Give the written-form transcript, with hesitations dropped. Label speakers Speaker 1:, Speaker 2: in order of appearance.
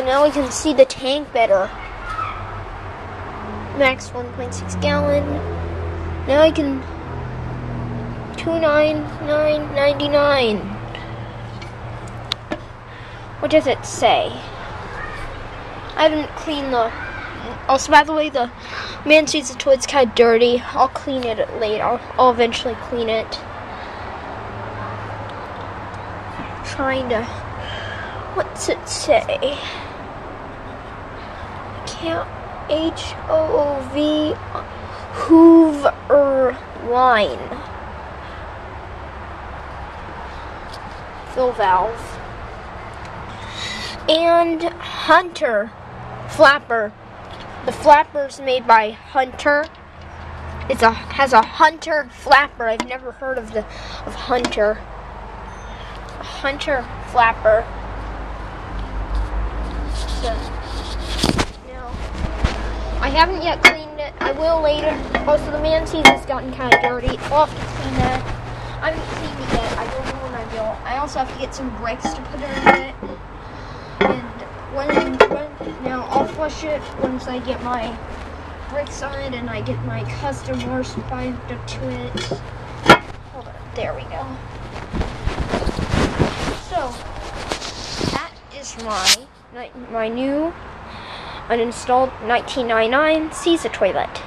Speaker 1: now we can see the tank better. Max 1.6 gallon. Now I can 299.99. What does it say? I haven't cleaned the. Also, by the way, the man sees the toilet's kind of dirty. I'll clean it later. I'll eventually clean it. Trying to. What's it say? Can't. HOV Hoover line. Fill valve. And Hunter flapper. The flapper's made by Hunter. Has a Hunter flapper. I've never heard of Hunter. A Hunter flapper. So, now, I haven't yet cleaned it. I will later. Also, the man sees it's gotten kind of dirty. I'll have to clean that. I haven't cleaned it yet. I don't know when I will. I also have to get some bricks to put in it. And now I'll flush it once I get my bricks on it and I get my custom horse piped up to it. Hold on, there we go. So that is my new uninstalled 1999 Cisa toilet.